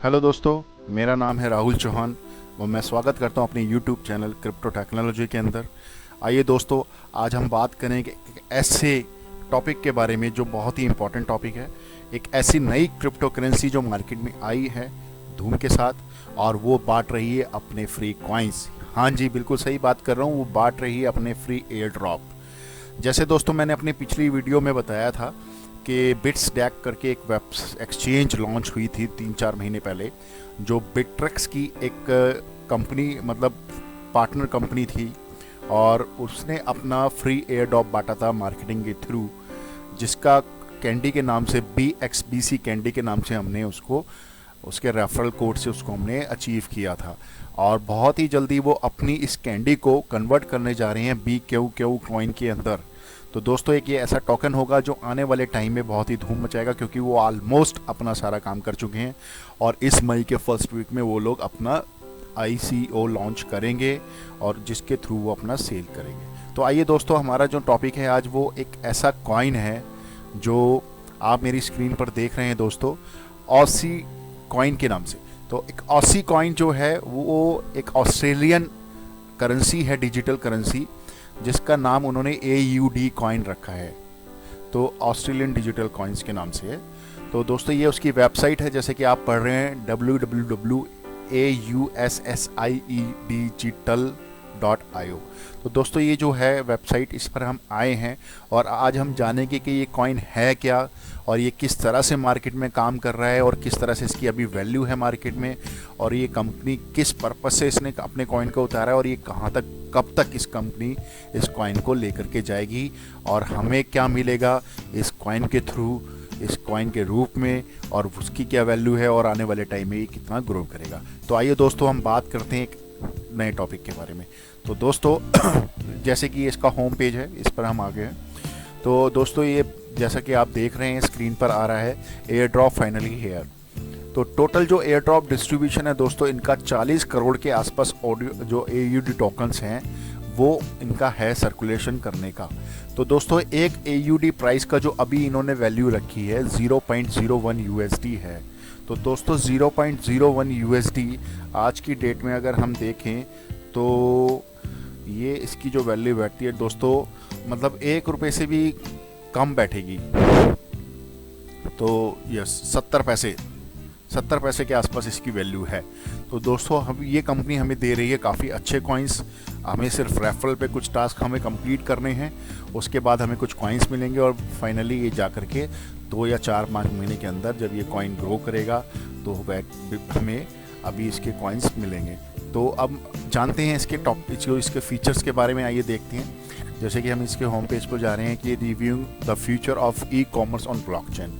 Hello दोस्तों, मेरा नाम है राहुल चौहान और मैं स्वागत करता हूं अपने यूट्यूब चैनल क्रिप्टो टेक्नोलॉजी के अंदर। आइए दोस्तों, आज हम बात करेंगे एक ऐसे टॉपिक के बारे में जो बहुत ही इम्पोर्टेंट टॉपिक है। एक ऐसी नई क्रिप्टो करेंसी जो मार्केट में आई है धूम के साथ और वो बांट रही है अपने फ्री कॉइन्स। हाँ जी, बिल्कुल सही बात कर रहा हूँ, वो बांट रही है अपने फ्री एयर ड्रॉप। जैसे दोस्तों मैंने अपनी पिछली वीडियो में बताया था कि बिट्सडैक करके एक वेब एक्सचेंज लॉन्च हुई थी 3-4 महीने पहले, जो बिट्रेक्स की एक कंपनी मतलब पार्टनर कंपनी थी और उसने अपना फ्री एयर ड्रॉप बांटा था मार्केटिंग के थ्रू, जिसका कैंडी के नाम से BXBC कैंडी के नाम से हमने उसको उसके रेफरल कोड से उसको हमने अचीव किया था। और बहुत ही जल्दी वो अपनी इस कैंडी को कन्वर्ट करने जा रहे हैं BQQ कॉइन के अंदर। तो दोस्तों एक ये ऐसा टोकन होगा जो आने वाले टाइम में बहुत ही धूम मचाएगा, क्योंकि वो ऑलमोस्ट अपना सारा काम कर चुके हैं और इस मई के फर्स्ट वीक में वो लोग अपना ICO लॉन्च करेंगे और जिसके थ्रू वो अपना सेल करेंगे। तो आइए दोस्तों, हमारा जो टॉपिक है आज वो एक ऐसा कॉइन है जो आप मेरी स्क्रीन पर देख रहे हैं दोस्तों, ऑसी कॉइन के नाम से। तो एक ऑसी कॉइन जो है वो एक ऑस्ट्रेलियन करेंसी है, डिजिटल करेंसी, जिसका नाम उन्होंने AUD कॉइन रखा है। तो ऑस्ट्रेलियन डिजिटल कॉइन्स के नाम से है। तो दोस्तों ये उसकी वेबसाइट है, जैसे कि आप पढ़ रहे हैं www.aussiedigital.io। तो दोस्तों ये जो है वेबसाइट, इस पर हम आए हैं और आज हम जानेंगे कि ये कॉइन है क्या और ये किस तरह से मार्केट में काम कर रहा है और किस तरह से इसकी अभी वैल्यू है मार्केट में, और ये कंपनी किस पर्पस से इसने अपने कॉइन को उतारा है और ये कहाँ तक कब तक इस कंपनी इस कॉइन को लेकर के जाएगी और हमें क्या मिलेगा इस कॉइन के थ्रू, इस कॉइन के रूप में, और उसकी क्या वैल्यू है और आने वाले टाइम में ये कितना ग्रो करेगा। तो आइए दोस्तों हम बात करते हैं एक नए टॉपिक के बारे में। तो दोस्तों जैसे कि इसका होम पेज है, इस पर हम आ गए हैं। तो दोस्तों ये जैसा कि आप देख रहे हैं स्क्रीन पर आ रहा है, एयर ड्रॉप फाइनली हेयर। तो टोटल जो एयर ड्रॉप डिस्ट्रीब्यूशन है दोस्तों, इनका 40 करोड़ के आसपास ऑडियो जो AUD टोकन्स हैं वो इनका है सर्कुलेशन करने का। तो दोस्तों एक AUD प्राइस का जो अभी इन्होंने वैल्यू रखी है 0.01 USD है। तो दोस्तों 0.01 USD आज की डेट में अगर हम देखें तो ये इसकी जो वैल्यू बैठती है दोस्तों, मतलब 1 रुपये से भी कम बैठेगी। तो यस 70 पैसे के आसपास इसकी वैल्यू है। तो दोस्तों हम ये कंपनी हमें दे रही है काफ़ी अच्छे कॉइन्स। हमें सिर्फ रेफरल पे कुछ टास्क हमें कंप्लीट करने हैं, उसके बाद हमें कुछ कॉइन्स मिलेंगे और फाइनली ये जा कर के 2 या 4 महीने के अंदर जब ये कॉइन ग्रो करेगा तो हमें अभी इसके कॉइन्स मिलेंगे। तो अब जानते हैं इसके इसके फीचर्स के बारे में, आइए देखते हैं। जैसे कि हम इसके होम पेज पर जा रहे हैं कि reviewing the future of e-commerce on blockchain.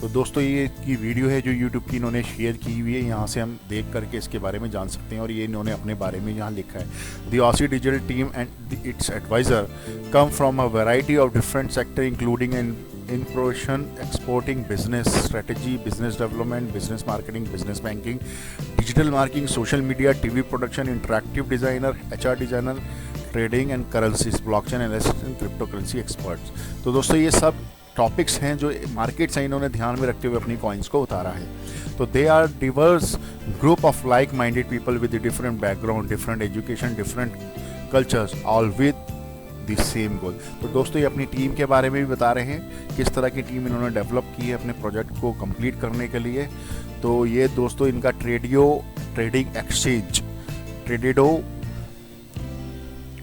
तो दोस्तों ये की वीडियो है जो यूट्यूब की इन्होंने शेयर की हुई है, यहाँ से हम देख करके इसके बारे में जान सकते हैं। और ये इन्होंने अपने बारे में यहाँ लिखा है, the Aussie digital team and its advisor come from a variety of different sector including impression, exporting, business strategy, business development, business marketing, business banking, digital marketing, social media, TV production, interactive designer, HR designer, trading and currencies, blockchain analyst and crypto currency experts. तो दोस्तों ये सब topics हैं जो markets हैं इन्होंने ध्यान में रखते हुए अपनी कॉइन्स को उतारा है। तो they are diverse group of like minded people with different background, different education, different cultures, all with the same goal. तो दोस्तों ये अपनी टीम के बारे में भी बता रहे हैं, किस तरह की टीम इन्होंने डेवलप की है अपने प्रोजेक्ट को कंप्लीट करने के लिए। तो ये दोस्तों इनका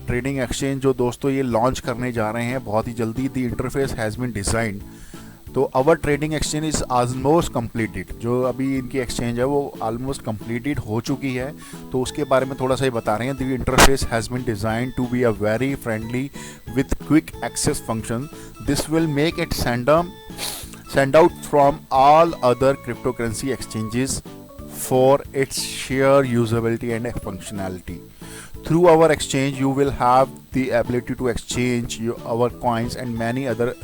ट्रेडिंग एक्सचेंज जो दोस्तों ये लॉन्च करने जा रहे हैं बहुत ही जल्दी। The interface has been designed, तो our trading exchange is almost completed. जो अभी इनकी एक्सचेंज है वो ऑलमोस्ट कंप्लीटेड हो चुकी है, तो उसके बारे में थोड़ा सा ही बता रहे हैं। The interface has been designed to be a very friendly with quick access function. This will make it send out from all other cryptocurrency exchanges for its sheer usability and functionality. Through our exchange, you will have the ability to exchange our coins and many other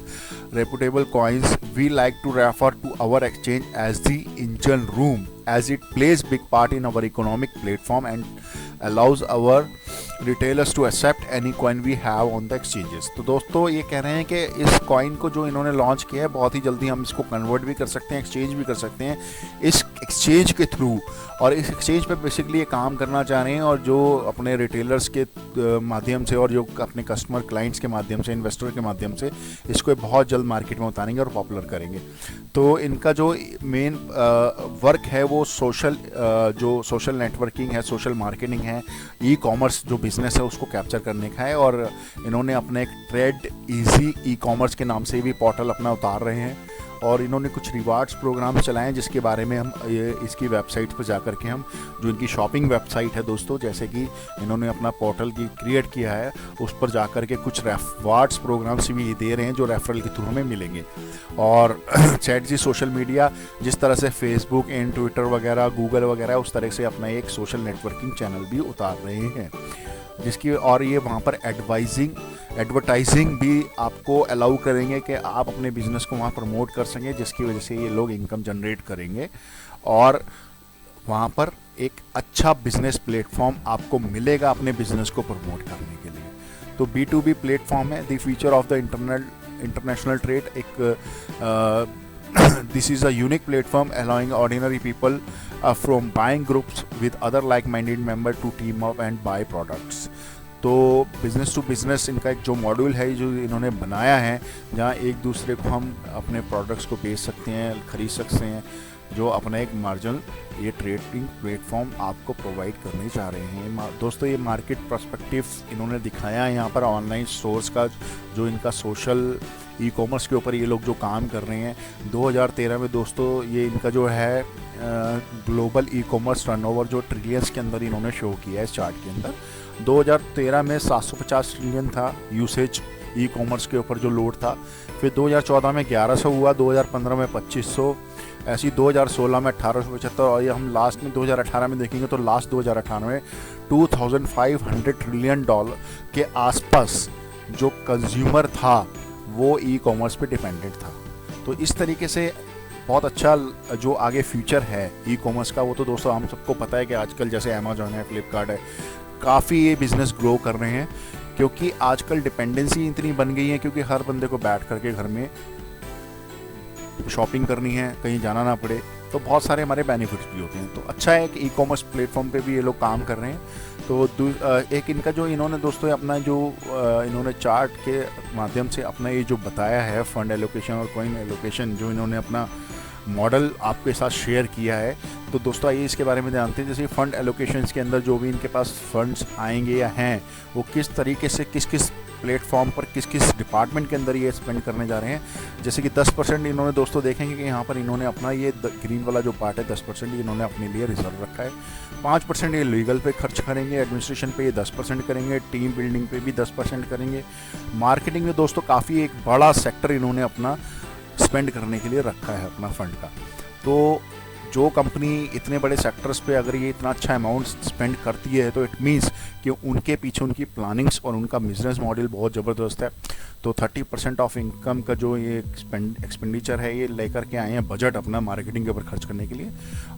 reputable coins. We like to refer to our exchange as the engine room, as it plays big part in our economic platform and allows our retailers to accept any coin we have on the exchanges. तो दोस्तों ये कह रहे हैं कि इस coin को जो इन्होंने लॉन्च किया है बहुत ही जल्दी हम इसको कन्वर्ट भी कर सकते हैं, एक्सचेंज भी कर सकते हैं इस एक्सचेंज के थ्रू। और इस एक्सचेंज पे बेसिकली ये काम करना चाह रहे हैं और जो अपने रिटेलर्स के माध्यम से और जो अपने कस्टमर क्लाइंट्स के माध्यम से, इन्वेस्टर के माध्यम से इसको बहुत जल्द मार्केट में उतारेंगे और पॉपुलर करेंगे। तो इनका जो मेन वर्क है वो जो सोशल नेटवर्किंग है, सोशल मार्केटिंग है, ई कॉमर्स जो बिज़नेस है उसको कैप्चर करने का है। और इन्होंने अपने एक ट्रेड इजी ई कॉमर्स के नाम से भी पोर्टल अपना उतार रहे हैं और इन्होंने कुछ रिवार्ड्स प्रोग्राम चलाए हैं जिसके बारे में हम इसकी वेबसाइट पर जा कर के हम जो इनकी शॉपिंग वेबसाइट है दोस्तों, जैसे कि इन्होंने अपना पोर्टल की क्रिएट किया है उस पर जा कर के कुछ रिवार्ड्स प्रोग्राम्स भी दे रहे हैं जो रेफरल के थ्रू हमें मिलेंगे। और चैटजी सोशल मीडिया जिस तरह से फेसबुक एंड ट्विटर वगैरह, गूगल वगैरह उस तरह से अपना एक सोशल नेटवर्किंग चैनल भी उतार रहे हैं जिसकी, और ये वहाँ पर एडवर्टाइजिंग भी आपको अलाउ करेंगे कि आप अपने बिज़नेस को वहाँ प्रमोट कर सकें, जिसकी वजह से ये लोग इनकम जनरेट करेंगे और वहाँ पर एक अच्छा बिजनेस प्लेटफॉर्म आपको मिलेगा अपने बिजनेस को प्रमोट करने के लिए। तो B2B प्लेटफॉर्म है, the future of the international trade. एक this is a unique platform allowing ordinary people from buying groups with other like-minded member to team up and buy products। तो business to business इनका एक जो module है जो इन्होंने बनाया है जहाँ एक दूसरे को हम अपने प्रोडक्ट्स को बेच सकते हैं, ख़रीद सकते हैं, जो अपना एक मार्जिनल ये ट्रेडिंग प्लेटफॉर्म आपको प्रोवाइड करने जा रहे हैं। दोस्तों ये मार्केट पर्सपेक्टिव इन्होंने दिखाया है यहाँ पर ऑनलाइन स्टोर्स का, जो इनका सोशल ई कॉमर्स के ऊपर ये लोग जो काम कर रहे हैं। 2013 में दोस्तों ये इनका जो है ग्लोबल ई कॉमर्स टर्नओवर जो ट्रिलियंस के अंदर इन्होंने शो किया है इस चार्ट के अंदर। 2013 में 750 ट्रिलियन था यूसेज ई कॉमर्स के ऊपर जो लोड था, फिर 2014 में 1100 हुआ, 2015 में 2500, ऐसी 2016 में 1875 और ये हम लास्ट में 2018 में देखेंगे तो लास्ट 2018 में $2500 ट्रिलियन के आसपास जो कंज्यूमर था वो ई कॉमर्स पे डिपेंडेंट था। तो इस तरीके से बहुत अच्छा जो आगे फ्यूचर है ई कॉमर्स का वो तो दोस्तों हम सबको पता है कि आजकल जैसे अमेजॉन है, फ्लिपकार्ट है, काफ़ी ये बिज़नेस ग्रो कर रहे हैं क्योंकि आजकल डिपेंडेंसी इतनी बन गई है क्योंकि हर बंदे को बैठ करके घर में शॉपिंग करनी है, कहीं जाना ना पड़े, तो बहुत सारे हमारे बेनिफिट्स भी होते हैं। तो अच्छा है कि ई कॉमर्स प्लेटफॉर्म पे भी ये लोग काम कर रहे हैं। तो एक इनका जो इन्होंने दोस्तों अपना जो इन्होंने चार्ट के माध्यम से अपना ये जो बताया है फंड एलोकेशन और कॉइन एलोकेशन जो इन्होंने अपना मॉडल आपके साथ शेयर किया है, तो दोस्तों आइए इसके बारे में जानते हैं। जैसे फंड एलोकेशंस के अंदर जो भी इनके पास फंड्स आएंगे या हैं वो किस तरीके से किस किस प्लेटफॉर्म पर किस किस डिपार्टमेंट के अंदर ये स्पेंड करने जा रहे हैं। जैसे कि 10% इन्होंने दोस्तों देखेंगे कि यहाँ पर इन्होंने अपना ये ग्रीन वाला जो पार्ट है 10% इन्होंने अपने लिए रिजर्व रखा है। 5% ये लीगल पे खर्च करेंगे, एडमिनिस्ट्रेशन पे ये 10% करेंगे, टीम बिल्डिंग पे भी 10% करेंगे, मार्केटिंग में दोस्तों काफ़ी एक बड़ा सेक्टर इन्होंने अपना स्पेंड करने के लिए रखा है अपना फंड का। तो जो कंपनी इतने बड़े सेक्टर्स पे अगर ये इतना अच्छा अमाउंट स्पेंड करती है तो इट मीन्स कि उनके पीछे उनकी प्लानिंग्स और उनका बिजनेस मॉडल बहुत ज़बरदस्त है। तो 30% ऑफ इनकम का जो ये एक्सपेंडिचर है ये लेकर के आए हैं बजट अपना मार्केटिंग के ऊपर खर्च करने के लिए,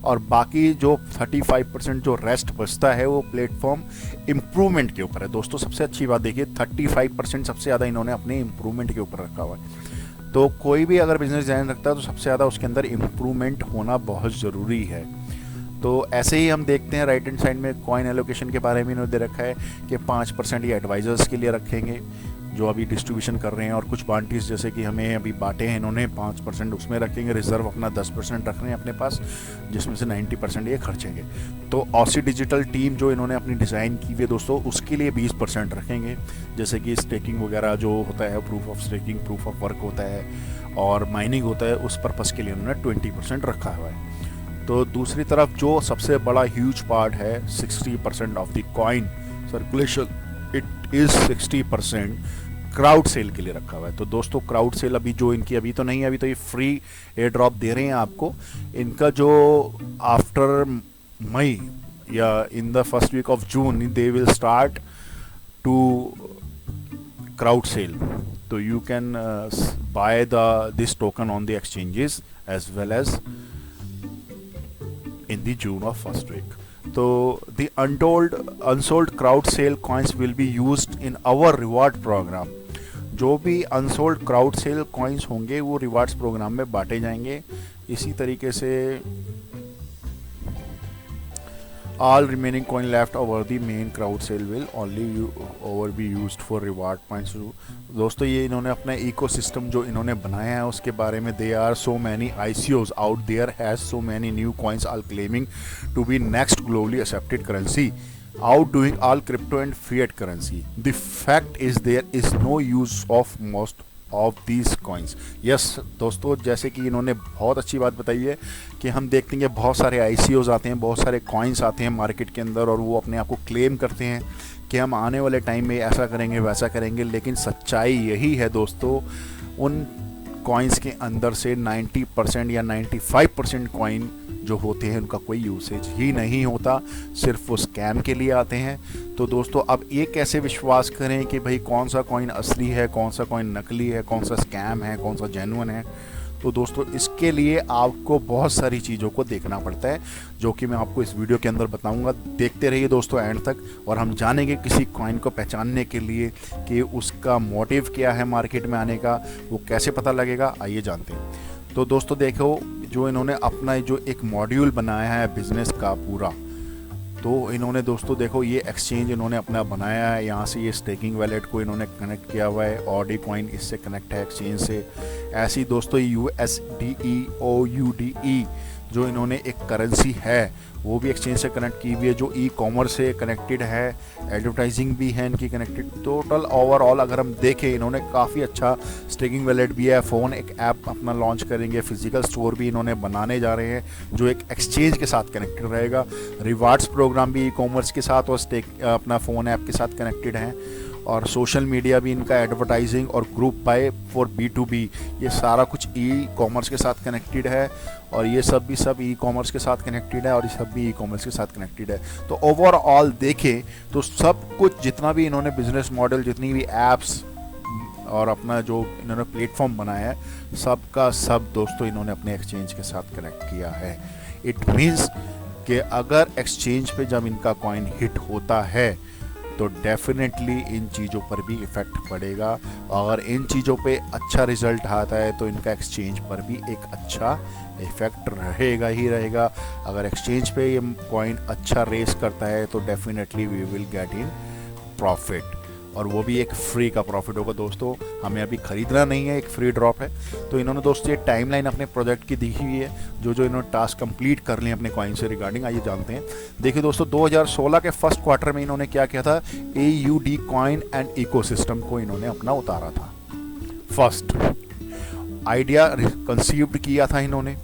और बाकी जो 35% जो रेस्ट बचता है वो प्लेटफॉर्म इम्प्रूवमेंट के ऊपर है। दोस्तों सबसे अच्छी बात देखिए 35% सबसे ज़्यादा इन्होंने अपने इम्प्रूवमेंट के ऊपर रखा हुआ है। तो कोई भी अगर बिजनेस ध्यान रखता है तो सबसे ज़्यादा उसके अंदर इम्प्रूवमेंट होना बहुत ज़रूरी है। तो ऐसे ही हम देखते हैं राइट हैंड साइड में कॉइन एलोकेशन के बारे में इन्होंने दे रखा है कि 5% ये एडवाइज़र्स के लिए रखेंगे जो अभी डिस्ट्रीब्यूशन कर रहे हैं, और कुछ बांटीज जैसे कि हमें अभी बांटे हैं इन्होंने 5% उसमें रखेंगे, रिजर्व अपना 10% रख रहे हैं अपने पास जिसमें से 90% ये खर्चेंगे। तो ऑसी डिजिटल टीम जो इन्होंने अपनी डिज़ाइन की हुई है दोस्तों उसके लिए 20% रखेंगे, जैसे कि स्टेकिंग वगैरह जो होता है, proof of staking, proof of work होता है और माइनिंग होता है, उस पर्पज़ के लिए उन्होंने 20% रखा हुआ है। तो दूसरी तरफ जो सबसे बड़ा ह्यूज पार्ट है 60% of the coin circulation it is 60% crowd sale के लिए रखा हुआ है। तो दोस्तों क्राउड सेल अभी जो इनकी अभी तो नहीं है, अभी तो ये फ्री एयर ड्रॉप दे रहे हैं आपको। इनका जो आफ्टर मई या in the first week of June they will start to crowd sale, तो you can buy this token on the exchanges as well as in the June of first week. तो the unsold crowd sale coins will be used in our reward program. जो भी unsold crowd sale coins होंगे वो rewards programme में बांटे जाएंगे। इसी तरीके से all remaining coin left over the main crowd sale will only over be used for reward points. दोस्तों ये इन्होंने अपना इकोसिस्टम जो इन्होंने बनाया है उसके बारे में, they are so many ICOs out there has so many new coins are claiming to be next globally accepted currency, outdoing all crypto and fiat currency. The fact is there is no use of most of these coins. Yes दोस्तों, जैसे कि इन्होंने बहुत अच्छी बात बताई है कि हम देखते हैं बहुत सारे ICOs आते हैं, बहुत सारे कॉइन्स आते हैं मार्केट के अंदर और वो अपने आप को क्लेम करते हैं कि हम आने वाले टाइम में ऐसा करेंगे वैसा करेंगे, लेकिन सच्चाई यही है दोस्तों, उन कॉइन्स के अंदर से 90% या 95% कॉइन जो होते हैं उनका कोई यूसेज ही नहीं होता, सिर्फ वो स्कैम के लिए आते हैं। तो दोस्तों अब ये कैसे विश्वास करें कि भाई कौन सा कॉइन असली है, कौन सा कॉइन नकली है, कौन सा स्कैम है, कौन सा जेन्युइन है। तो दोस्तों इसके लिए आपको बहुत सारी चीज़ों को देखना पड़ता है, जो कि मैं आपको इस वीडियो के अंदर बताऊंगा। देखते रहिए दोस्तों एंड तक, और हम जानेंगे किसी कॉइन को पहचानने के लिए कि उसका मोटिव क्या है मार्केट में आने का, वो कैसे पता लगेगा, आइए जानते हैं। तो दोस्तों देखो, जो इन्होंने अपना जो एक मॉड्यूल बनाया है बिज़नेस का पूरा, तो इन्होंने दोस्तों देखो ये एक्सचेंज इन्होंने अपना बनाया है। यहाँ से ये स्टेकिंग वैलेट को इन्होंने कनेक्ट किया हुआ है, ऑडी कॉइन इससे कनेक्ट है एक्सचेंज से। ऐसी दोस्तों USDE OUDE जो इन्होंने एक करेंसी है वो भी एक्सचेंज से कनेक्ट की हुई है, जो ई-कॉमर्स से कनेक्टेड है, एडवर्टाइजिंग भी है इनकी कनेक्टेड। टोटल ओवरऑल अगर हम देखें, इन्होंने काफ़ी अच्छा स्टेकिंग वैलेट भी है, फ़ोन एक ऐप अपना लॉन्च करेंगे, फिजिकल स्टोर भी इन्होंने बनाने जा रहे हैं जो एक एक्सचेंज के साथ कनेक्टेड रहेगा, रिवार्ड्स प्रोग्राम भी ई-कॉमर्स के साथ और अपना फ़ोन ऐप के साथ कनेक्टेड है, और सोशल मीडिया भी इनका एडवर्टाइजिंग और ग्रुप बाय फॉर B2B, ये सारा कुछ ई-कॉमर्स के साथ कनेक्टेड है, और ये सब ई-कॉमर्स के साथ कनेक्टेड है, और ये सब भी ई-कॉमर्स के साथ कनेक्टेड है। तो ओवरऑल देखें तो सब कुछ जितना भी इन्होंने बिजनेस मॉडल, जितनी भी एप्स और अपना जो इन्होंने प्लेटफॉर्म बनाया है, सब का सब दोस्तों इन्होंने अपने एक्सचेंज के साथ कनेक्ट किया है। इट मीन्स कि अगर एक्सचेंज पे जब इनका कॉइन हिट होता है तो डेफिनेटली इन चीज़ों पर भी इफ़ेक्ट पड़ेगा, और इन चीज़ों पे अच्छा रिज़ल्ट आता है तो इनका एक्सचेंज पर भी एक अच्छा इफ़ेक्ट रहेगा ही रहेगा। अगर एक्सचेंज पे ये कॉइन अच्छा रेस करता है तो definitely we will get in profit, और वो भी एक फ्री का प्रॉफिट होगा दोस्तों, हमें अभी ख़रीदना नहीं है, एक फ्री ड्रॉप है। तो इन्होंने दोस्तों ये टाइमलाइन अपने प्रोजेक्ट की दी हुई है, जो इन्होंने टास्क कंप्लीट कर लिए अपने कॉइन से रिगार्डिंग, आइए जानते हैं। देखिए दोस्तों 2016 के फर्स्ट क्वार्टर में इन्होंने क्या किया था, AUD कॉइन एंड इकोसिस्टम को इन्होंने अपना उतारा था। फर्स्ट आइडिया कंसीव्ड किया था इन्होंने,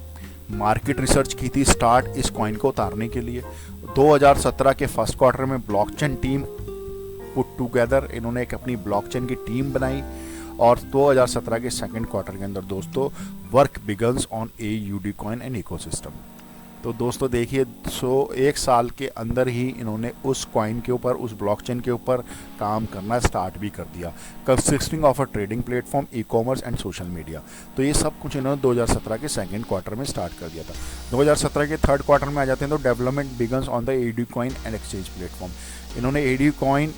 मार्केट रिसर्च की थी स्टार्ट इस कॉइन को उतारने के लिए। 2017 के फर्स्ट क्वार्टर में ब्लॉकचेन टीम पुट टुगेदर, इन्होंने एक अपनी ब्लॉकचेन की टीम बनाई, और 2017 के सेकंड क्वार्टर के अंदर दोस्तों work begins on AUD coin and ecosystem. तो दोस्तों देखिए, एक साल के अंदर ही इन्होंने उस कॉइन के ऊपर, उस ब्लॉकचेन के ऊपर काम करना स्टार्ट भी कर दिया, consisting of a trading platform, e-commerce and social media. तो ये सब कुछ इन्होंने 2017 के सेकंड क्वार्टर में स्टार्ट कर दिया था। 2017 के थर्ड क्वार्टर में आ जाते हैं तो development begins on the AUD coin and exchange platform. इन्होंने AUD कॉइन,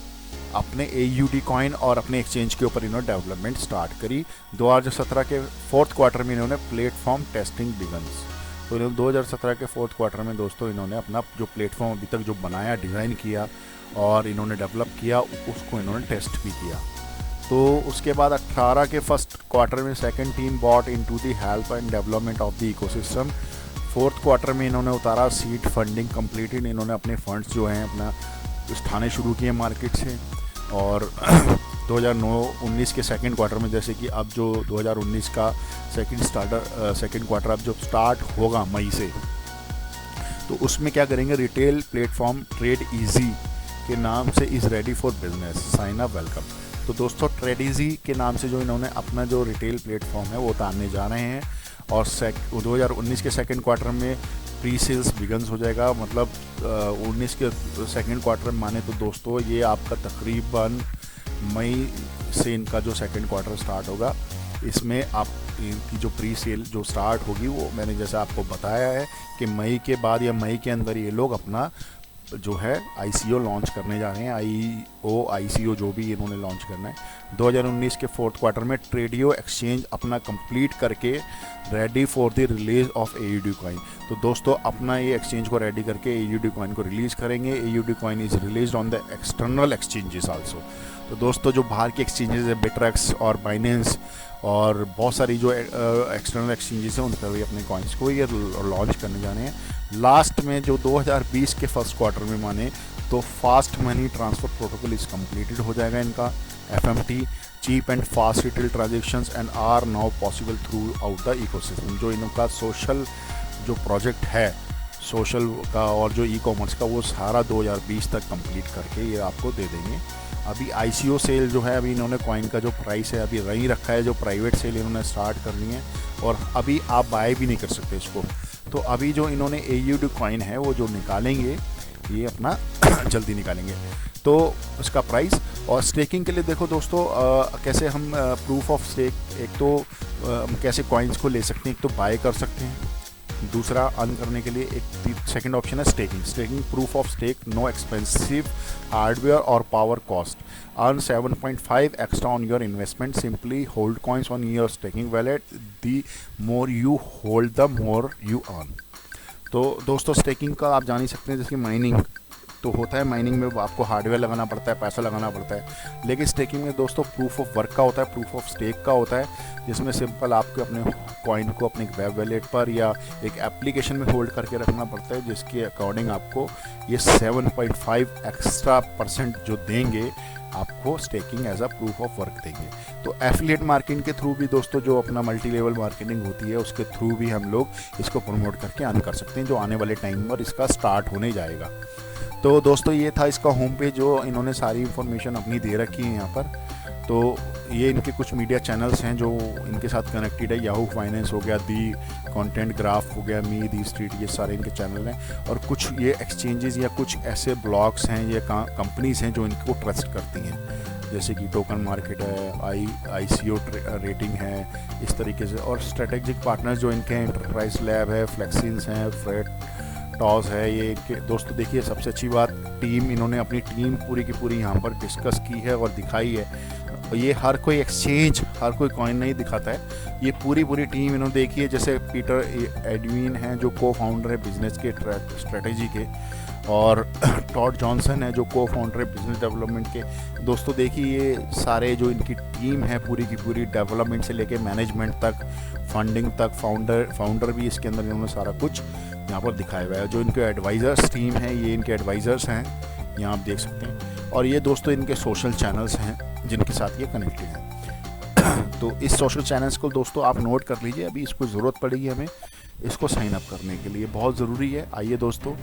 अपने AUD कॉइन और अपने एक्सचेंज के ऊपर इन्होंने डेवलपमेंट स्टार्ट करी। 2017 के फोर्थ क्वार्टर में इन्होंने प्लेटफॉर्म टेस्टिंग बिगन्स। तो 2017 के फोर्थ क्वार्टर में दोस्तों इन्होंने अपना जो प्लेटफॉर्म अभी तक जो बनाया, डिज़ाइन किया और इन्होंने डेवलप किया, उसको इन्होंने टेस्ट भी किया। तो उसके बाद 18 के फर्स्ट क्वार्टर में second team bought into the help and development of the ecosystem. Fourth quarter में इन्होंने उतारा सीड फंडिंग कंप्लीटेड, इन्होंने अपने फंड्स जो हैं अपना उठाने शुरू किए मार्केट से। और 2019 के सेकंड क्वार्टर में, जैसे कि अब जो 2019 का सेकंड क्वार्टर अब जो स्टार्ट होगा मई से, तो उसमें क्या करेंगे, रिटेल प्लेटफॉर्म ट्रेड इजी के नाम से is ready for business, sign up welcome. तो दोस्तों ट्रेड इजी के नाम से जो इन्होंने अपना जो रिटेल प्लेटफॉर्म है वो उतारने जा रहे हैं, और 2019 के सेकंड क्वार्टर में प्री सेल्स बिगन्स हो जाएगा। मतलब 19 के सेकंड क्वार्टर में माने तो दोस्तों ये आपका तकरीबन मई से इनका जो सेकंड क्वार्टर स्टार्ट होगा, इसमें आप इनकी जो प्री सेल जो स्टार्ट होगी वो मैंने जैसा आपको बताया है कि मई के बाद या मई के अंदर ये लोग अपना जो है ICO लॉन्च करने जा रहे हैं। ICO जो भी इन्होंने लॉन्च करना है 2019 के फोर्थ क्वार्टर में ट्रेडियो एक्सचेंज अपना कंप्लीट करके ready for the release of AUD coin. तो दोस्तों अपना ये एक्सचेंज को रेडी करके AUD कॉइन को रिलीज़ करेंगे। AUD coin is release on the external exchanges also. तो दोस्तों जो बाहर के एक्सचेंजेस है बिटरेक्स और बाइनेंस और बहुत सारी जो एक्सटर्नल एक्सचेंजेस हैं उन पर भी अपने कॉइन्स को ये लॉन्च करने जाने हैं। लास्ट में जो 2020 के फर्स्ट क्वार्टर में माने तो fast money transfer protocol is completed हो जाएगा इनका। FMT cheap and fast retail transactions and are now possible throughout the ecosystem. जो इनका सोशल जो प्रोजेक्ट है सोशल का और जो ई-कॉमर्स का वो सारा 2020 तक कंप्लीट करके ये आपको दे देंगे। अभी ICO सेल जो है अभी इन्होंने कॉइन का जो प्राइस है अभी रही रखा है। जो प्राइवेट सेल इन्होंने स्टार्ट करनी है और अभी आप बाय भी नहीं कर सकते इसको। तो अभी जो इन्होंने AUD कॉइन है वो जो निकालेंगे ये अपना जल्दी निकालेंगे। तो इसका प्राइस और स्टेकिंग के लिए देखो दोस्तों कैसे हम प्रूफ ऑफ स्टेक एक तो कैसे कॉइन्स को ले सकते हैं। एक तो बाय कर सकते हैं, दूसरा अर्न करने के लिए एक सेकंड ऑप्शन है staking proof of stake, no expensive hardware और power cost, earn 7.5 extra on your investment, simply hold coins on your staking wallet, the more you hold the more you earn. तो दोस्तों staking का आप जान ही सकते हैं जैसे माइनिंग तो होता है, माइनिंग में आपको हार्डवेयर लगाना पड़ता है, पैसा लगाना पड़ता है। लेकिन स्टेकिंग में दोस्तों प्रूफ ऑफ वर्क का होता है, प्रूफ ऑफ स्टेक का होता है, जिसमें सिंपल आपको अपने कॉइन को अपने वेब वैलेट पर या एक एप्लीकेशन में होल्ड करके रखना पड़ता है, जिसके अकॉर्डिंग आपको ये 7.5 एक्स्ट्रा % जो देंगे आपको staking as a proof of work देंगे। तो एफिलिएट मार्केटिंग के थ्रू भी दोस्तों जो अपना मल्टी लेवल मार्केटिंग होती है उसके थ्रू भी हम लोग इसको प्रमोट करके अर्न कर सकते हैं, जो आने वाले टाइम पर इसका स्टार्ट होने जाएगा। तो दोस्तों ये था इसका होम पेज जो इन्होंने सारी इन्फॉर्मेशन अपनी दे रखी है यहाँ पर। तो ये इनके कुछ मीडिया चैनल्स हैं जो इनके साथ कनेक्टेड है, याहू फाइनेंस हो गया, दी कंटेंट ग्राफ हो गया, मी दी स्ट्रीट, ये सारे इनके चैनल हैं। और कुछ ये एक्सचेंजेस या कुछ ऐसे ब्लॉग्स हैं या कंपनीज हैं जो इनको ट्रस्ट करती हैं, जैसे कि टोकन मार्केट है, ICO रेटिंग है, इस तरीके से। और स्ट्रेटेजिक पार्टनर्स जो इनके एंटरप्राइज लैब है, फ्लेक्सिन्स हैं, फ्रेट टॉस है। ये दोस्तों देखिए सबसे अच्छी बात टीम, इन्होंने अपनी टीम पूरी की पूरी यहाँ पर डिस्कस की है और दिखाई है। ये हर कोई एक्सचेंज हर कोई कॉइन नहीं दिखाता है, ये पूरी टीम इन्होंने देखी है। जैसे पीटर एडविन हैं जो को फाउंडर है बिजनेस के स्ट्रेटेजी के, और टॉड जॉनसन है जो को फाउंडर है बिजनेस डेवलपमेंट के। दोस्तों देखिए ये सारे जो इनकी टीम है पूरी की पूरी डेवलपमेंट से लेके मैनेजमेंट तक, फंडिंग तक, फाउंडर भी इसके अंदर इन्होंने सारा कुछ यहाँ पर दिखाया हुआ है। जो इनके एडवाइज़र्स टीम है ये इनके एडवाइज़र्स हैं, यहाँ आप देख सकते हैं। और ये दोस्तों इनके सोशल चैनल्स हैं जिनके साथ ये कनेक्टेड है। तो इस सोशल चैनल्स को दोस्तों आप नोट कर लीजिए, अभी इसको ज़रूरत पड़ेगी हमें इसको साइन अप करने के लिए, बहुत ज़रूरी है। आइए दोस्तों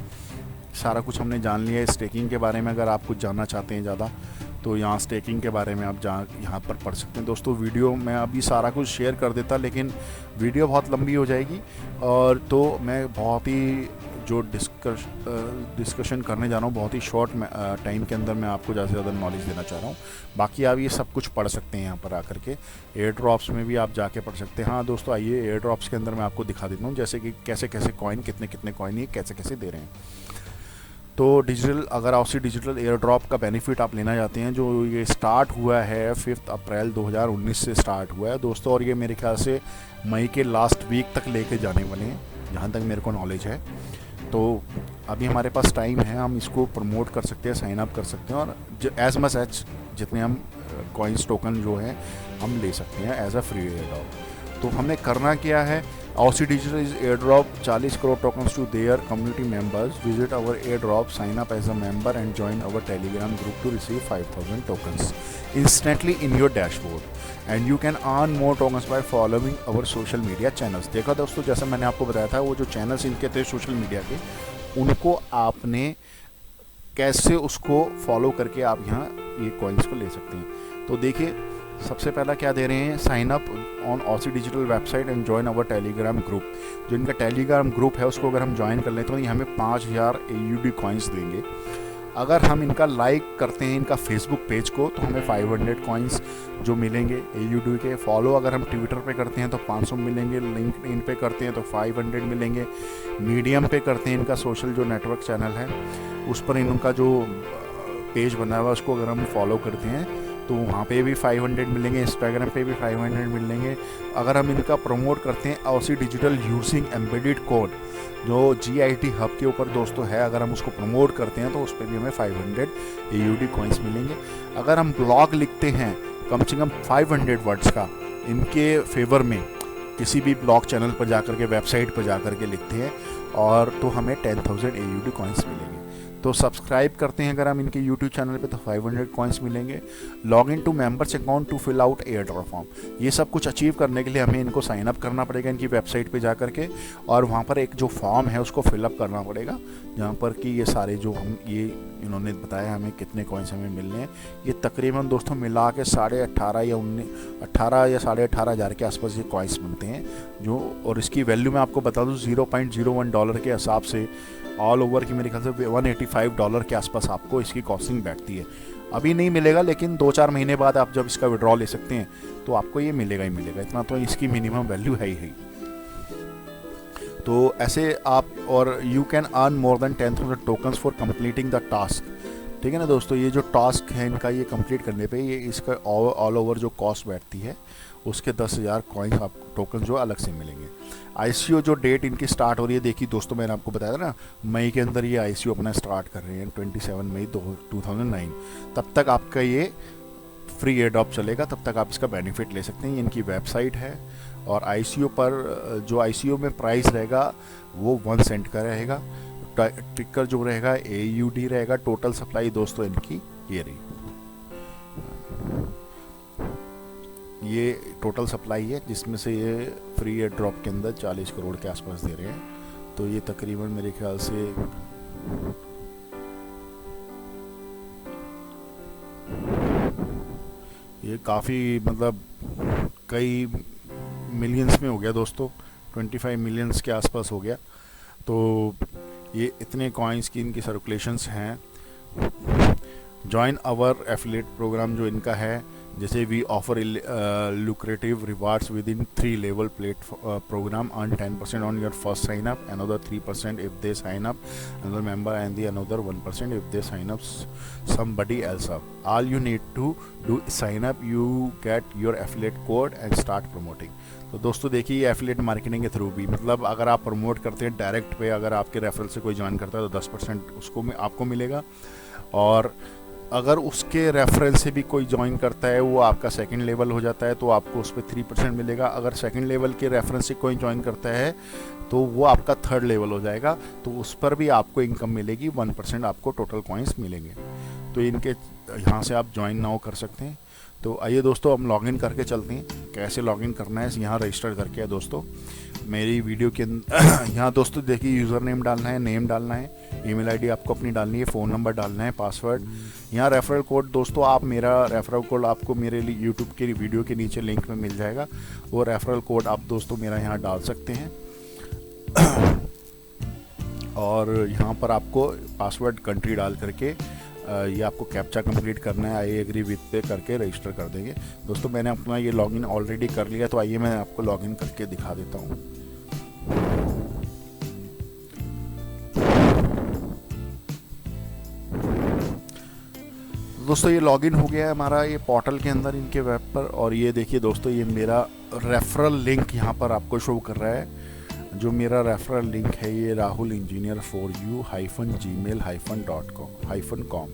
सारा कुछ हमने जान लिया है स्टेकिंग के बारे में। अगर आप कुछ जानना चाहते हैं ज़्यादा तो यहाँ स्टेकिंग के बारे में आप यहाँ पर पढ़ सकते हैं। दोस्तों वीडियो मैं अभी सारा कुछ शेयर कर देता लेकिन वीडियो बहुत लंबी हो जाएगी, और तो मैं बहुत ही जो डिस्कशन करने जा रहा हूँ बहुत ही शॉर्ट टाइम के अंदर मैं आपको ज़्यादा से ज़्यादा नॉलेज देना चाह रहा हूँ। बाकी आप ये सब कुछ पढ़ सकते हैं यहाँ पर आकर के, एयर ड्रॉप्स में भी आप जाके पढ़ सकते हैं। हाँ दोस्तों आइए एयर ड्रॉप्स के अंदर मैं आपको दिखा देता हूँ जैसे कि कैसे कैसे कॉइन, कितने कितने कॉइन ये कैसे कैसे दे रहे हैं। तो डिजिटल अगर ऑसी डिजिटल एयर ड्रॉप का बेनिफिट आप लेना चाहते हैं, जो ये स्टार्ट हुआ है 5 अप्रैल 2019 से स्टार्ट हुआ है दोस्तों, और ये मेरे ख्याल से मई के लास्ट वीक तक लेके जाने वाले हैं जहाँ तक मेरे को नॉलेज है। तो अभी हमारे पास टाइम है, हम इसको प्रमोट कर सकते हैं, साइन अप कर सकते हैं, और एज मच एज जितने हम कॉइन्स टोकन जो है हम ले सकते हैं as a free air drop. तो हमने करना क्या है, Aussie digital is air drop 40 crore tokens to their community members, visit our air drop, sign up as a member and join our Telegram group to receive 5000 tokens instantly in your dashboard and you can earn more tokens by following our social media channels। देखा दोस्तों जैसा मैंने आपको बताया था वो जो channels इनके थे सोशल मीडिया के, उनको आपने कैसे उसको फॉलो करके आप यहाँ ये कॉइन्स को ले सकते हैं। तो देखिए सबसे पहला क्या दे रहे हैं, sign up on Aussie digital website and join our Telegram group. जो इनका टेलीग्राम ग्रुप है उसको अगर हम ज्वाइन कर लेते हैं तो ये हमें 5000 AUD कॉइन्स देंगे। अगर हम इनका लाइक करते हैं इनका फेसबुक पेज को तो हमें 500 कॉइन्स जो मिलेंगे AUD के। फॉलो अगर हम ट्विटर पे करते हैं तो 500 मिलेंगे, लिंक्डइन पे करते हैं तो 500 मिलेंगे, मीडियम पे करते हैं इनका सोशल जो नेटवर्क चैनल है उस पर इनका जो पेज बना हुआ है उसको अगर हम फॉलो करते हैं तो वहाँ पे भी 500 मिलेंगे, इंस्टाग्राम पे भी 500 मिलेंगे। अगर हम इनका प्रमोट करते हैं Aussie digital using embedded code जो GIT हब के ऊपर दोस्तों है, अगर हम उसको प्रमोट करते हैं तो उस पर भी हमें 500 AUD कॉइन्स मिलेंगे। अगर हम ब्लॉग लिखते हैं कम से कम 500 वर्ड्स का इनके फेवर में किसी भी ब्लॉग चैनल पर जाकर के, वेबसाइट पर जाकर के लिखते हैं और तो हमें 10,000 AUD कॉइन्स मिलेंगे। तो सब्सक्राइब करते हैं अगर हम इनके YouTube चैनल पे तो 500 कॉइन्स मिलेंगे। Log in to members account to fill out air drop form, ये सब कुछ अचीव करने के लिए हमें इनको साइन अप करना पड़ेगा इनकी वेबसाइट पे जा करके, और वहाँ पर एक जो फॉर्म है उसको फिलअप करना पड़ेगा जहाँ पर कि ये सारे जो हम ये इन्होंने बताया हमें कितने कॉइन्स हमें मिलने हैं। ये तकरीबन दोस्तों मिला के 18.5 या 18 या 18.5 हज़ार के आसपास ये कॉइन्स बनते हैं जो, और इसकी वैल्यू मैं आपको बता दूँ $0.01 के हिसाब से ऑल ओवर की मेरे ख्याल से $185 के आसपास आपको इसकी कॉस्टिंग बैठती है। अभी नहीं मिलेगा लेकिन 2-4 महीने बाद आप जब इसका विड्रॉ ले सकते हैं तो आपको ये मिलेगा ही मिलेगा, इतना तो इसकी मिनिमम वैल्यू है ही। तो ऐसे आप, और you can earn more than 10,000 tokens for completing the task. ठीक है ना दोस्तों, ये जो टास्क है इनका ये कंप्लीट करने पे ये इसका ऑल ओवर जो कॉस्ट बैठती है उसके 10,000 कॉइन्स आपको टोकन जो अलग से मिलेंगे। ICO जो डेट इनकी स्टार्ट हो रही है, देखिए दोस्तों मैंने आपको बताया था ना मई के अंदर ये ICO अपना स्टार्ट कर रहे हैं 27 मई 2009। तब तक आपका ये फ्री एयर ड्रॉप चलेगा, तब तक आप इसका बेनिफिट ले सकते हैं। इनकी वेबसाइट है और ICO पर जो ICO में प्राइस रहेगा वो 1 सेंट का रहेगा। टिकर जो रहेगा AUD रहेगा। टोटल सप्लाई दोस्तों इनकी ये रही, ये टोटल सप्लाई है जिसमें से ये फ्री एयर ड्रॉप के अंदर 40 करोड़ के आसपास दे रहे हैं। तो ये तकरीबन मेरे ख्याल से ये काफ़ी मतलब कई मिलियंस में हो गया दोस्तों, 25 मिलियंस के आसपास हो गया। तो ये इतने कॉइन्स की इनकी सर्कुलेशंस हैं। जॉइन आवर एफिलिएट प्रोग्राम जो इनका है, जैसे we offer lucrative rewards within 3 level program, earn 10% on your first sign up, another 3% if they sign up another member, and the another 1% if they sign up somebody else up. All you need to do is sign up, you get your affiliate code and start promoting. तो दोस्तों देखिए ये affiliate marketing के through भी, मतलब अगर आप promote करते हैं डायरेक्ट पे, अगर आपके रेफरल से कोई ज्वाइन करता है तो 10% उसको आपको मिलेगा, और अगर उसके रेफरेंस से भी कोई ज्वाइन करता है वो आपका सेकंड लेवल हो जाता है तो आपको उस पर 3% मिलेगा। अगर सेकंड लेवल के रेफरेंस से कोई ज्वाइन करता है तो वो आपका थर्ड लेवल हो जाएगा, तो उस पर भी आपको इनकम मिलेगी, 1% आपको टोटल कॉइन्स मिलेंगे। तो इनके यहाँ से आप ज्वाइन नाउ कर सकते हैं। तो आइए दोस्तों हम लॉगिन करके चलते हैं, कैसे लॉगिन करना है यहाँ रजिस्टर करके है दोस्तों। मेरी वीडियो के यहाँ दोस्तों देखिए यूज़र नेम डालना है, नेम डालना है, ईमेल आईडी आपको अपनी डालनी है, फ़ोन नंबर डालना है, पासवर्ड। यहाँ रेफरल कोड दोस्तों, आप मेरा रेफरल कोड आपको मेरे लिए यूट्यूब के वीडियो के नीचे लिंक में मिल जाएगा, वो रेफरल कोड आप दोस्तों मेरा यहाँ डाल सकते हैं। और यहाँ पर आपको पासवर्ड कंट्री डाल करके ये आपको कैप्चा कंप्लीट करना है, आई एग्री विथ पे करके रजिस्टर कर देंगे। दोस्तों मैंने अपना ये लॉगिन ऑलरेडी कर लिया, तो आइए मैं आपको लॉगिन करके दिखा देता हूँ। दोस्तों ये लॉगिन हो गया है हमारा ये पोर्टल के अंदर इनके वेब पर, और ये देखिए दोस्तों ये मेरा रेफरल लिंक यहाँ पर आपको शो कर रहा है। जो मेरा रेफरल लिंक है ये rahul-engineer4u-gmail.com।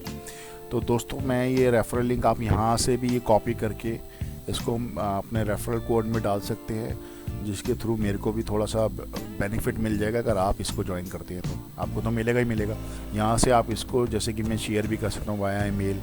तो दोस्तों मैं ये रेफरल लिंक आप यहाँ से भी ये कॉपी करके इसको अपने रेफरल कोड में डाल सकते हैं, जिसके थ्रू मेरे को भी थोड़ा सा बेनिफिट मिल जाएगा। अगर आप इसको ज्वाइन करते हैं तो आपको तो मिलेगा ही मिलेगा। यहाँ से आप इसको जैसे कि मैं शेयर भी कर सकता हूँ वाया ईमेल,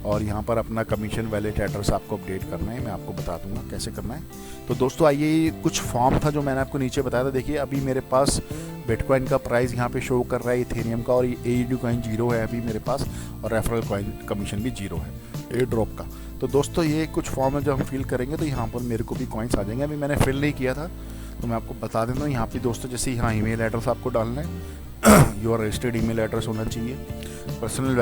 और यहाँ पर अपना कमीशन वैलेट एड्रेस आपको अपडेट करना है, मैं आपको बता दूंगा कैसे करना है। तो दोस्तों आइए कुछ फॉर्म था जो मैंने आपको नीचे बताया था। देखिए अभी मेरे पास बिटकॉइन का प्राइस यहाँ पे शो कर रहा है, इथेरियम का, और ये AUD कॉइन 0 है अभी मेरे पास, और रेफरल कॉइन कमीशन भी 0 है एयर ड्रॉप का। तो दोस्तों ये कुछ फॉर्म है जो हम फिल करेंगे तो यहाँ पर मेरे को भी कॉइन्स आ जाएंगे। अभी मैंने फिल नहीं किया था तो मैं आपको बता देता हूँ। यहाँ पे दोस्तों जैसे यहाँ ईमेल एड्रेस आपको डालना है, योर रजिस्टर्ड ईमेल एड्रेस होना चाहिए। पर्सनल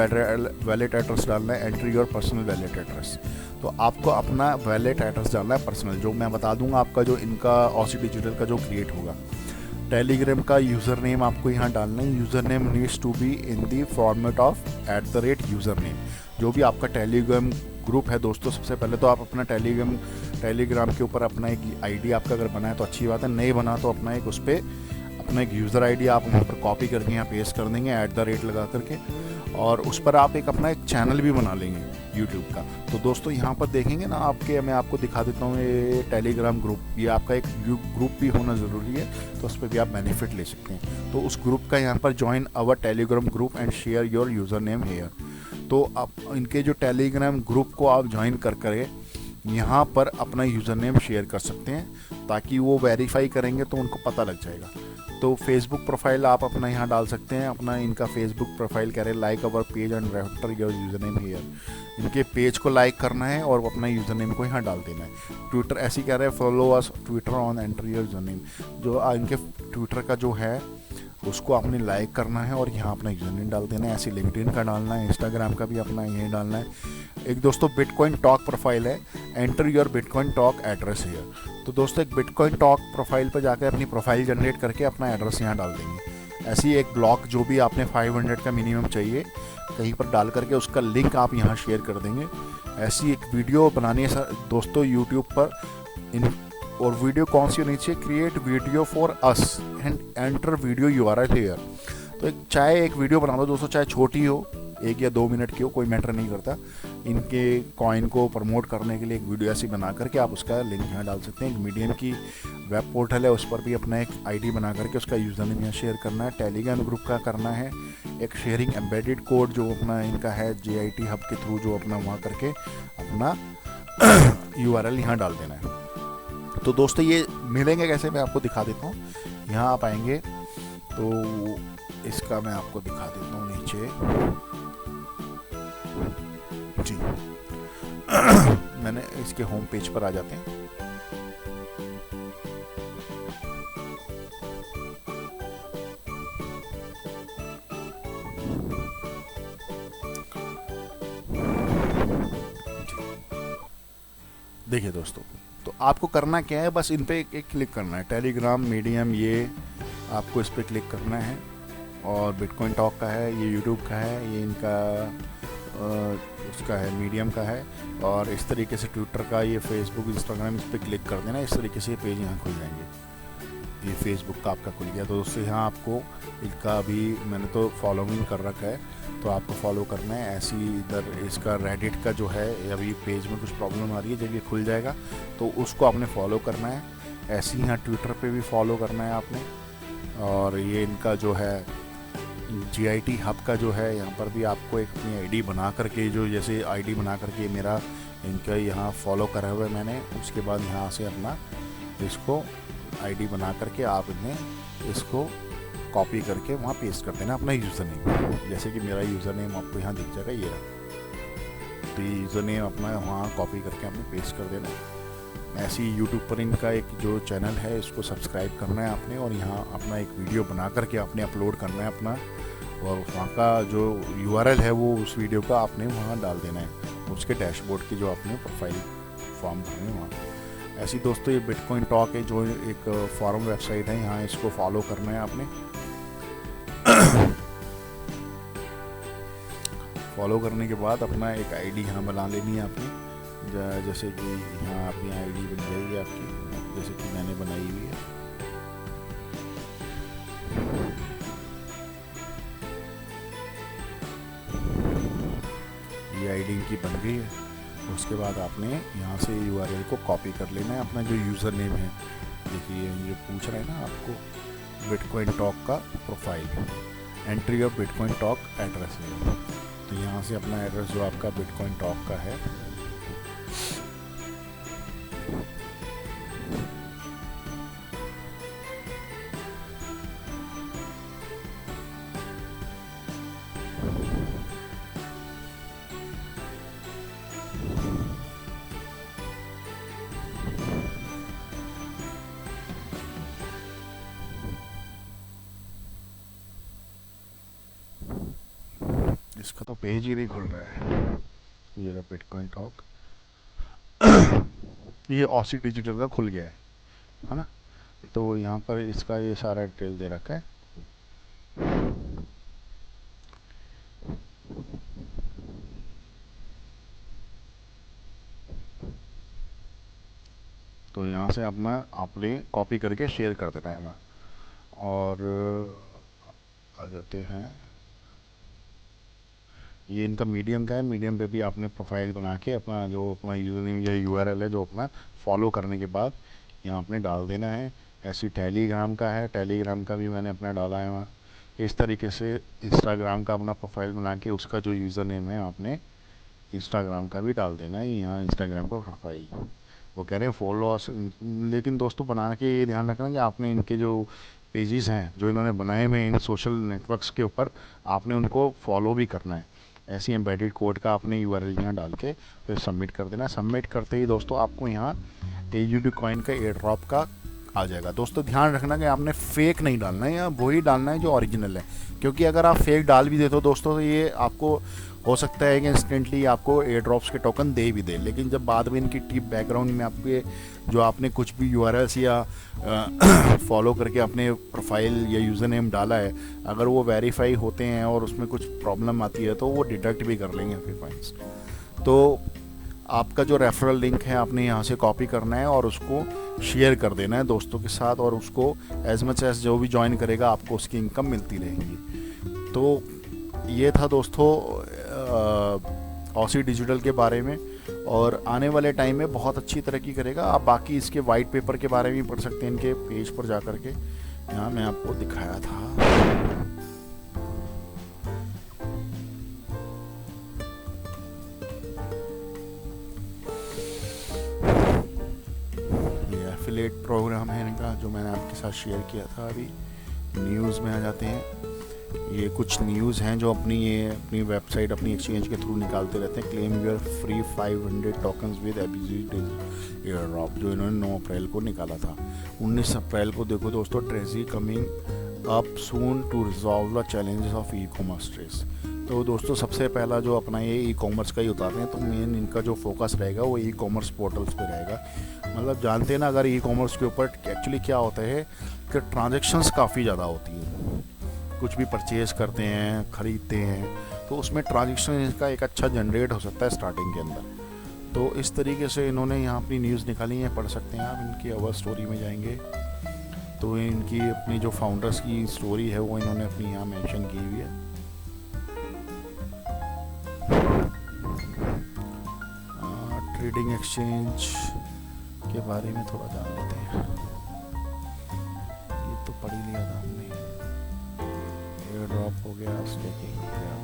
वैलेट एड्रेस डालना है, entry your personal wallet address. तो आपको अपना वैलेट एड्रेस डालना है पर्सनल, जो मैं बता दूंगा आपका जो इनका ऑसी डिजिटल का जो क्रिएट होगा। टेलीग्राम का यूज़र नेम आपको यहाँ डालना है, user name needs to be in the format of @user name. जो भी आपका टेलीग्राम ग्रुप है दोस्तों, सबसे पहले तो आप अपना टेलीग्राम के ऊपर अपना एक आईडी आपका अगर बना है तो अच्छी बात है, नहीं बना तो अपना एक उस पर अपना एक यूज़र आईडी आप वहाँ पर कॉपी करके यहाँ पेस्ट कर देंगे लगा करके, और उस पर आप एक अपना एक चैनल भी बना लेंगे यूट्यूब का। तो दोस्तों यहाँ पर देखेंगे ना मैं आपको दिखा देता हूँ ये टेलीग्राम ग्रुप, ये आपका एक ग्रुप भी होना ज़रूरी है, तो उस पर भी आप बेनिफिट ले सकते हैं। तो उस ग्रुप का यहाँ पर join our Telegram group and share your user name here. तो आप इनके जो टेलीग्राम ग्रुप को आप ज्वाइन कर यहाँ पर अपना यूज़र नेम शेयर कर सकते हैं, ताकि वो वेरीफाई करेंगे तो उनको पता लग जाएगा। तो फेसबुक प्रोफाइल आप अपना यहाँ डाल सकते हैं, अपना इनका फेसबुक प्रोफाइल कह रहे हैं like our page and enter your user name here. इनके पेज को लाइक करना है और अपना यूज़र नेम को यहाँ डाल देना है। ट्विटर ऐसे कह रहे हैं follow us Twitter on enter your user name. जो इनके ट्विटर का जो है उसको आपने लाइक करना है और यहाँ अपना यूज़र नेम डाल देना है। ऐसे लिंक्डइन का डालना है, इंस्टाग्राम का भी अपना यही डालना है। एक दोस्तों बिटकॉइन टॉक प्रोफाइल है, enter your bitcoin talk address here. तो दोस्तों एक बिटकॉइन टॉक प्रोफाइल पर जाकर अपनी प्रोफाइल जनरेट करके अपना एड्रेस यहाँ डाल देंगे। ऐसी एक ब्लॉग जो भी आपने 500 का मिनिमम चाहिए कहीं पर डाल करके उसका लिंक आप यहाँ शेयर कर देंगे। ऐसी एक वीडियो बनानी है दोस्तों यूट्यूब पर और वीडियो कौन सी होनी चाहिए, create video for us and enter video URL here. तो चाहे एक वीडियो बना दो दोस्तों, चाहे छोटी हो 1 या 2 मिनट की हो, कोई मैटर नहीं करता। इनके कॉइन को प्रमोट करने के लिए एक वीडियो ऐसी बना करके आप उसका लिंक यहाँ डाल सकते हैं। एक मीडियम की वेब पोर्टल है, उस पर भी अपना एक आईडी बना करके उसका यूज़र नेम यहाँ शेयर करना है। टेलीग्राम ग्रुप का करना है एक शेयरिंग एम्बेडेड कोड जो अपना इनका है JIT हब के थ्रू, जो अपना वहाँ करके अपना URL यहाँ डाल देना है। तो दोस्तों ये मिलेंगे कैसे, मैं आपको दिखा देता हूँ। यहाँ आप आएंगे तो इसका मैं आपको दिखा देता हूँ नीचे जी। मैंने इसके होम पेज पर आ जाते हैं। देखिए दोस्तों, तो आपको करना क्या है, बस इन पे एक क्लिक करना है। टेलीग्राम, मीडियम, ये आपको इस पर क्लिक करना है। और बिटकॉइन टॉक का है, ये यूट्यूब का है, ये इनका उसका है मीडियम का है, और इस तरीके से ट्विटर का, ये फेसबुक, इंस्टाग्राम, इस पर क्लिक कर देना। इस तरीके से ये पेज यहाँ खुल जाएंगे। ये फेसबुक का आपका खुल गया। तो दोस्तों यहाँ आपको इनका अभी मैंने तो फॉलोइंग कर रखा है, तो आपको फॉलो करना है। ऐसी इधर इसका रेडिट का जो है अभी पेज में कुछ प्रॉब्लम आ रही है, जब ये खुल जाएगा तो उसको आपने फॉलो करना है। ऐसे ही यहाँ ट्विटर पे भी फॉलो करना है आपने। और ये इनका जो है JIT हब का जो है, यहाँ पर भी आपको एक अपनी आईडी बना करके, जो जैसे आईडी बना करके मेरा इनका यहाँ फॉलो करा हुआ है मैंने, उसके बाद यहाँ से अपना इसको आईडी बना करके आप इन्हें इसको कॉपी करके वहाँ पेस्ट कर देना अपना यूज़र नेम। जैसे कि मेरा यूज़र नेम आपको यहाँ दिख जाएगा, ये रहा। तो ये यूज़र नेम अपना वहाँ कॉपी करके आपने पेस्ट कर देना। ऐसे ही यूट्यूब पर इनका एक जो चैनल है इसको सब्सक्राइब करना है आपने, और यहाँ अपना एक वीडियो बना करके आपने अपलोड करना है अपना, और वहाँ का जो URL है वो उस वीडियो का आपने वहाँ डाल देना है, उसके डैशबोर्ड की जो आपने प्रोफाइल फॉर्म भरनी है वहाँ। ऐसी दोस्तों ये बिटकॉइन टॉक है जो एक फॉरम वेबसाइट है, यहाँ इसको फॉलो करना है आपने। फॉलो करने के बाद अपना एक आईडी यहाँ बना लेनी है आपने। जैसे कि यहाँ अपनी आईडी बन जाएगी आपकी, जैसे कि मैंने बनाई हुई है। ये आईडी इनकी बन गई है। उसके बाद आपने यहाँ से URL को कॉपी कर लेना है, अपना जो यूज़र नेम है। देखिए ये पूछ रहा है ना आपको बिटकॉइन टॉक का profile, entry of bitcoin talk address है। तो यहाँ से अपना एड्रेस जो आपका बिटकॉइन टॉक का है इसका तो पेज ही नहीं खुल रहा है। ये रहा बिटकॉइन टॉक। ये ऑसी डिजिटल का खुल गया है ना। तो यहाँ पर इसका ये सारा डिटेल दे रखा है। तो यहाँ से अपना आपने कॉपी करके शेयर कर देना है। और आ जाते हैं, ये इनका मीडियम का है। मीडियम पे भी आपने प्रोफाइल बना के अपना जो अपना यूजरनेम या यूआरएल है जो अपना फॉलो करने के बाद यहाँ आपने डाल देना है। ऐसी टेलीग्राम का है, टेलीग्राम का भी मैंने अपना डाला है वहाँ। इस तरीके से इंस्टाग्राम का अपना प्रोफाइल बना के उसका जो यूज़र नेम है आपने इंस्टाग्राम का भी डाल देना है। यहाँ इंस्टाग्राम का प्रोफाइल वो कह रहे हैं फॉलो। लेकिन दोस्तों बना के ये ध्यान रखना कि आपने इनके जो पेजेस हैं जो इन्होंने बनाए हुए हैं इन सोशल नेटवर्क्स के ऊपर, आपने उनको फॉलो भी करना है। ऐसी एम्बेडेड कोड का आपने यूआरएल यहाँ डाल के फिर सबमिट कर देना। सबमिट करते ही दोस्तों आपको यहाँ AUD कॉइन का एयर ड्रॉप का आ जाएगा। दोस्तों ध्यान रखना कि आपने फेक नहीं डालना है, या वही डालना है जो ओरिजिनल है, क्योंकि अगर आप फेक डाल भी देते हो दोस्तों तो ये आपको हो सकता है कि इंस्टेंटली आपको एयर ड्रॉप्स के टोकन दे भी दे, लेकिन जब बाद में इनकी टीप बैकग्राउंड में आपके जो आपने कुछ भी यूआरएल्स या फॉलो करके अपने प्रोफाइल या यूज़र नेम डाला है, अगर वो वेरीफाई होते हैं और उसमें कुछ प्रॉब्लम आती है तो वो डिडक्ट भी कर लेंगे आपके कॉइन्स। तो आपका जो रेफरल लिंक है आपने यहाँ से कॉपी करना है और उसको शेयर कर देना है दोस्तों के साथ, और उसको एज मच एज जो भी ज्वाइन करेगा आपको उसकी इनकम मिलती रहेगी। तो ये था दोस्तों ऑसी डिजिटल के बारे में, और आने वाले टाइम में बहुत अच्छी तरक्की करेगा। आप बाकी इसके वाइट पेपर के बारे में भी पढ़ सकते हैं इनके पेज पर जा कर के। यहाँ मैं आपको दिखाया था। एफिलिएट प्रोग्राम है इनका जो मैंने आपके साथ शेयर किया था। अभी न्यूज़ में आ जाते हैं। ये कुछ न्यूज़ हैं जो अपनी वेबसाइट अपनी एक्सचेंज के थ्रू निकालते रहते हैं। Claim your free 500 tokens with ABG air drop, जो इन्होंने 9 अप्रैल को निकाला था। 19 अप्रैल को देखो दोस्तों, ट्रेजी coming up soon to resolve the challenges of e-commerce trace. तो दोस्तों सबसे पहला जो अपना ये ई कॉमर्स का ही उतारते हैं, तो मेन इनका जो फोकस रहेगा वो ई कॉमर्स पोर्टल्स पे रहेगा। मतलब जानते हैं ना, अगर ई कॉमर्स के ऊपर एक्चुअली क्या होता है कि ट्रांजेक्शन्स काफ़ी ज़्यादा होती हैं। कुछ भी परचेज़ करते हैं, ख़रीदते हैं, तो उसमें ट्रांजेक्शन का एक अच्छा जनरेट हो सकता है स्टार्टिंग के अंदर। तो इस तरीके से इन्होंने यहाँ अपनी न्यूज़ निकाली है, पढ़ सकते हैं आप। इनकी अवर स्टोरी में जाएंगे तो इनकी अपनी जो फाउंडर्स की स्टोरी है वो इन्होंने अपनी यहाँ मेंशन की हुई है। ट्रेडिंग एक्सचेंज के बारे में थोड़ा जान लेते हैं। ये तो पढ़ ही लिया था हमने। एयर ड्रॉप हो गया, स्टेकिंग हो गया।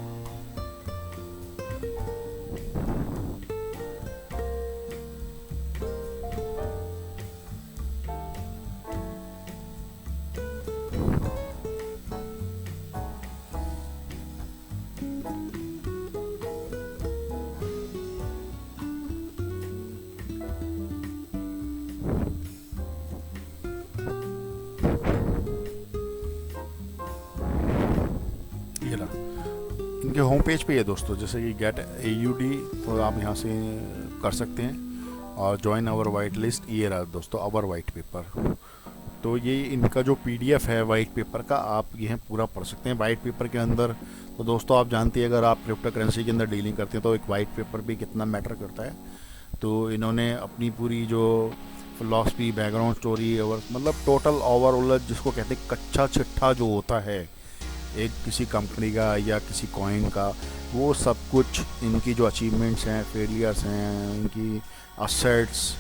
इनके होम पेज पे है दोस्तों, जैसे कि गेट AUD, तो आप यहाँ से कर सकते हैं। और ज्वाइन आवर वाइट लिस्ट, ये रहा दोस्तों आवर वाइट पेपर। तो ये इनका जो PDF है वाइट पेपर का, आप ये पूरा पढ़ सकते हैं। वाइट पेपर के अंदर तो दोस्तों आप जानते हैं, अगर आप क्रिप्टो करेंसी के अंदर डीलिंग करते हैं तो एक वाइट पेपर भी कितना मैटर करता है। तो इन्होंने अपनी पूरी जो फिलॉसफी, बैकग्राउंड स्टोरी, और मतलब टोटल ओवरऑल जिसको कहते हैं कच्चा चिट्ठा जो होता है एक किसी कंपनी का या किसी कॉइन का, वो सब कुछ इनकी जो अचीवमेंट्स हैं, फेलियर्स हैं, इनकी असेट्स,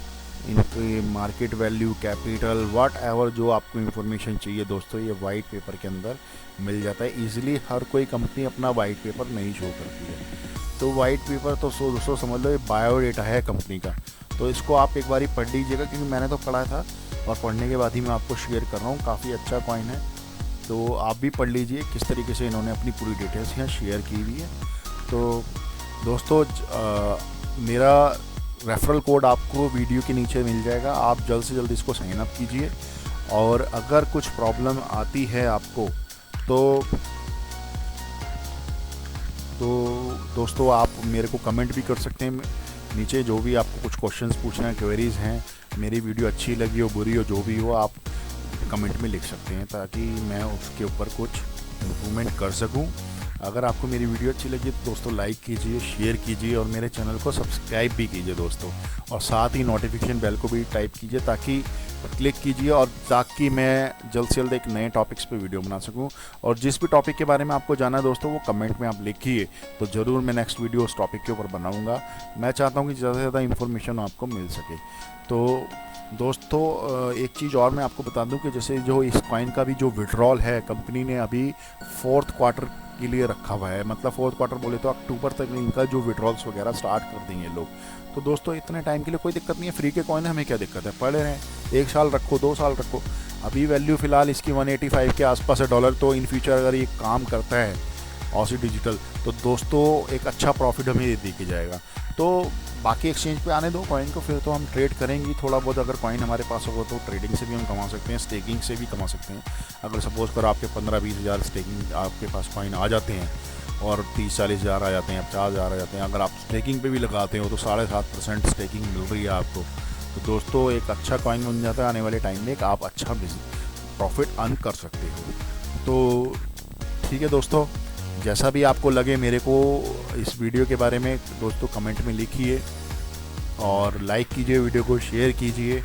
इनकी market value, capital, what ever जो आपको इन्फॉर्मेशन चाहिए दोस्तों, ये वाइट पेपर के अंदर मिल जाता है ईजिली। हर कोई कंपनी अपना वाइट पेपर नहीं शो करती है। तो वाइट पेपर तो दोस्तों समझ लो ये बायोडेटा है कंपनी का। तो इसको आप एक बारी पढ़ लीजिएगा, क्योंकि मैंने तो पढ़ा था और पढ़ने के बाद ही मैं आपको शेयर कर रहा हूँ। काफ़ी अच्छा कॉइन है, तो आप भी पढ़ लीजिए किस तरीके से इन्होंने अपनी पूरी डिटेल्स यहाँ शेयर की हुई है। तो दोस्तों मेरा रेफरल कोड आपको वीडियो के नीचे मिल जाएगा। आप जल्द से जल्द इसको साइन अप कीजिए, और अगर कुछ प्रॉब्लम आती है आपको तो तो दोस्तों आप मेरे को कमेंट भी कर सकते हैं नीचे, जो भी आपको कुछ क्वेश्चंस पूछना है, क्वेरीज़ हैं, मेरी वीडियो अच्छी लगी हो बुरी हो जो भी हो आप कमेंट में लिख सकते हैं ताकि मैं उसके ऊपर कुछ इम्प्रूवमेंट कर सकूं। अगर आपको मेरी वीडियो अच्छी लगी तो दोस्तों लाइक कीजिए, शेयर कीजिए और मेरे चैनल को सब्सक्राइब भी कीजिए दोस्तों, और साथ ही नोटिफिकेशन बेल को भी टाइप कीजिए ताकि क्लिक कीजिए और ताकि मैं जल्द से जल्द एक नए टॉपिक्स पे वीडियो बना सकूं। और जिस भी टॉपिक के बारे में आपको जानना है दोस्तों वो कमेंट में आप लिखिए, तो ज़रूर मैं नेक्स्ट वीडियो उस टॉपिक के ऊपर बनाऊंगा। मैं चाहता हूं कि ज़्यादा से ज़्यादा इन्फॉर्मेशन आपको मिल सके। तो दोस्तों एक चीज़ और मैं आपको बता दूं कि जैसे जो इस कॉइन का भी जो विड्रॉल है कंपनी ने अभी 4th क्वार्टर के लिए रखा हुआ है, मतलब 4th क्वार्टर बोले तो अक्टूबर तक इनका जो विड्रॉल्स वगैरह स्टार्ट कर देंगे लोग। तो दोस्तों इतने टाइम के लिए कोई दिक्कत नहीं है, फ्री के कॉइन हमें क्या दिक्कत है, पड़े रहें, 1 साल रखो 2 साल रखो। अभी वैल्यू फ़िलहाल इसकी 185 के आसपास है डॉलर। तो इन फ्यूचर अगर ये काम करता है ऑसी डिजिटल तो दोस्तों एक अच्छा प्रॉफिट हमें दे के जाएगा। तो बाकी एक्सचेंज पे आने दो कॉइन को, फिर तो हम ट्रेड करेंगे थोड़ा बहुत। अगर कॉइन हमारे पास होगा तो ट्रेडिंग से भी हम कमा सकते हैं, स्टेकिंग से भी कमा सकते हैं। अगर सपोज़ करो आपके 15-20 हज़ार स्टेकिंग आपके पास कॉइन आ जाते हैं और 30-40 हज़ार आ जाते हैं, 50 हज़ार आ जाते हैं, अगर आप स्टेकिंग पे भी लगाते हो तो 7.5% स्टेकिंग मिल रही है आपको। तो दोस्तों एक अच्छा कॉइन बन जाता है, आने वाले टाइम में एक आप अच्छा प्रॉफिट अर्न कर सकते हो। तो ठीक है दोस्तों, जैसा भी आपको लगे मेरे को इस वीडियो के बारे में दोस्तों कमेंट में लिखिए और लाइक कीजिए, वीडियो को शेयर कीजिए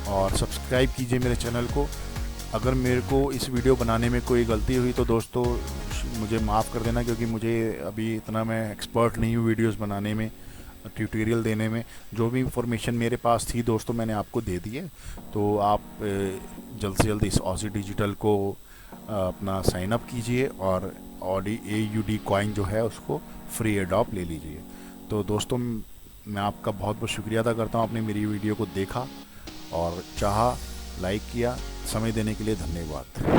और सब्सक्राइब कीजिए मेरे चैनल को। अगर मेरे को इस वीडियो बनाने में कोई गलती हुई तो दोस्तों मुझे माफ़ कर देना, क्योंकि मुझे अभी इतना मैं एक्सपर्ट नहीं हूँ वीडियोस बनाने में, ट्यूटोरियल देने में। जो भी इंफॉर्मेशन मेरे पास थी दोस्तों मैंने आपको दे दी है। तो आप जल्द से जल्द इस ऑसी डिजिटल को अपना साइन अप कीजिए और AUD कॉइन जो है उसको फ्री एडॉप ले लीजिए। तो दोस्तों मैं आपका बहुत बहुत शुक्रिया अदा करता हूँ, आपने मेरी वीडियो को देखा और चाहा, लाइक किया। समय देने के लिए धन्यवाद।